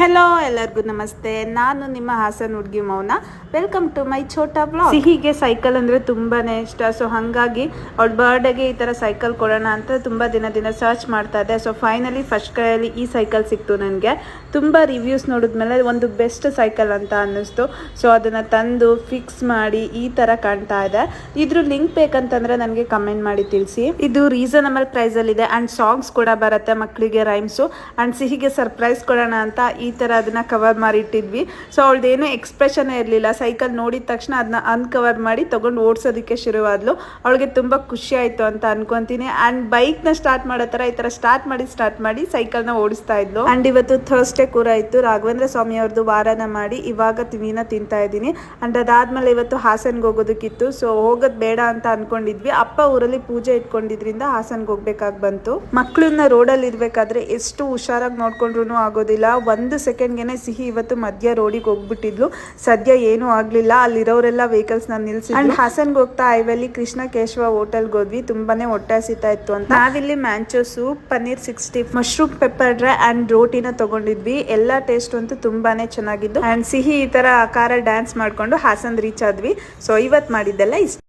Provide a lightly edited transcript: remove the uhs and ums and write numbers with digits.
Hello ಎಲ್ಲರಿಗೂ ನಮಸ್ತೆ. ನಾನು ನಿಮ್ಮ ಹಾಸನ್ ಹುಡುಗಿ ಮೌನ. ವೆಲ್ಕಮ್ ಟು ಮೈ ಛೋಟಾ ಬ್ಲಾಗ್. ಸಿಹಿಗೆ ಸೈಕಲ್ ಅಂದರೆ ತುಂಬಾ ಇಷ್ಟ. ಸೊ ಹಾಗಾಗಿ ಅವಳ ಬರ್ಡೇಗೆ ಈ ಥರ ಸೈಕಲ್ ಕೊಡೋಣ ಅಂತ ತುಂಬ ದಿನ ಸರ್ಚ್ ಮಾಡ್ತಾ ಇದ್ದೆ. ಸೊ ಫೈನಲಿ ಫಸ್ಟ್ ಕೈಯಲ್ಲಿ ಈ ಸೈಕಲ್ ಸಿಕ್ತು ನನಗೆ. ತುಂಬ ರಿವ್ಯೂಸ್ ನೋಡಿದ್ಮೇಲೆ ಒಂದು ಬೆಸ್ಟ್ ಸೈಕಲ್ ಅಂತ ಅನ್ನಿಸ್ತು. ಸೊ ಅದನ್ನು ತಂದು ಫಿಕ್ಸ್ ಮಾಡಿ ಈ ಥರ ಕಾಣ್ತಾ ಇದೆ. ಇದ್ರ ಲಿಂಕ್ ಬೇಕಂತಂದರೆ ನನಗೆ ಕಮೆಂಟ್ ಮಾಡಿ ತಿಳಿಸಿ. ಇದು ರೀಸನಬಲ್ ಪ್ರೈಸಲ್ಲಿದೆ ಆ್ಯಂಡ್ ಸಾಂಗ್ಸ್ ಕೂಡ ಬರುತ್ತೆ, ಮಕ್ಕಳಿಗೆ ರೈಮ್ಸು. ಆ್ಯಂಡ್ ಸಿಹಿಗೆ ಸರ್ಪ್ರೈಸ್ ಕೊಡೋಣ ಅಂತ ಈ ಥರ ಅದನ್ನ ಕವರ್ ಮಾಡಿ ಇಟ್ಟಿದ್ವಿ. ಸೊ ಅವಳದೇನು ಎಕ್ಸ್ಪ್ರೆಷನ್ ಇರಲಿಲ್ಲ. ಸೈಕಲ್ ನೋಡಿದ ತಕ್ಷಣ ಅದನ್ನ ಅನ್ಕವರ್ ಮಾಡಿ ತಗೊಂಡು ಓಡಿಸೋದಕ್ಕೆ ಶುರುವಾದ್ಲು. ಅವಳಿಗೆ ತುಂಬ ಖುಷಿ ಆಯಿತು ಅಂತ ಅನ್ಕೊಂತೀನಿ. ಆ್ಯಂಡ್ ಬೈಕ್ನ ಸ್ಟಾರ್ಟ್ ಮಾಡೋ ಥರ ಈ ಥರ ಸ್ಟಾರ್ಟ್ ಮಾಡಿ ಸೈಕಲ್ನ ಓಡಿಸ್ತಾ ಇದ್ಲು. ಆ್ಯಂಡ್ ಇವತ್ತು ಥರ್ಸ್ಡೇ ಕೂಡ ಇತ್ತು. ರಾಘವೇಂದ್ರ ಸ್ವಾಮಿ ಅವ್ರದ್ದು ವಾರನ ಮಾಡಿ ಇವಾಗ ತಿವಿನ ತಿಂತಾ ಇದ್ದೀನಿ. ಆ್ಯಂಡ್ ಅದಾದ್ಮೇಲೆ ಇವತ್ತು ಹಾಸನ್ಗೆ ಹೋಗೋದಕ್ಕಿತ್ತು. ಸೊ ಹೋಗೋದು ಬೇಡ ಅಂತ ಅನ್ಕೊಂಡಿದ್ವಿ. ಅಪ್ಪ ಊರಲ್ಲಿ ಪೂಜೆ ಇಟ್ಕೊಂಡಿದ್ರಿಂದ ಹಾಸನ್ಗೆ ಹೋಗ್ಬೇಕಾಗಿ ಬಂತು. ಮಕ್ಕಳನ್ನ ರೋಡಲ್ಲಿ ಇರ್ಬೇಕಾದ್ರೆ ಎಷ್ಟು ಹುಷಾರಾಗಿ ನೋಡ್ಕೊಂಡ್ರು ಆಗೋದಿಲ್ಲ. ಒಂದು ಸೆಕೆಂಡ್ಗೆನೆ ಸಿಹಿ ಇವತ್ತು ಮಧ್ಯ ರೋಡಿಗೆ ಹೋಗ್ಬಿಟ್ಟಿದ್ಲು. ಸದ್ಯ ಏನೂ ಆಗ್ಲಿಲ್ಲ. ಅಲ್ಲಿರೋರೆಲ್ಲ ವೆಹಿಕಲ್ಸ್ ನಾನು ನಿಲ್ಸಿ. ಅಂಡ್ ಹಾಸನ್ಗೆ ಹೋಗ್ತಾ ಹೈವೇಲಿ ಕೃಷ್ಣ ಕೇಶವ ಹೋಟೆಲ್ಗೆ ಹೋದ್ವಿ. ತುಂಬಾನೇ ಹೊಟ್ಟೆ ಹಸಿತಾ ಇತ್ತು ಅಂತ ನಾವಿಲ್ಲಿ manchow soup, paneer 60, mushroom pepper dry and ರೋಟಿನ ತಗೊಂಡಿದ್ವಿ. ಎಲ್ಲ ಟೇಸ್ಟ್ ಅಂತೂ ತುಂಬಾನೇ ಚೆನ್ನಾಗಿದ್ದು. ಅಂಡ್ ಸಿಹಿ ಈ ತರ ಕಾರ ಡ್ಯಾನ್ಸ್ ಮಾಡ್ಕೊಂಡು ಹಾಸನ್ ರೀಚ್ ಆದ್ವಿ. ಸೊ ಇವತ್ತು ಮಾಡಿದ್ದೆಲ್ಲ ಇಷ್ಟ.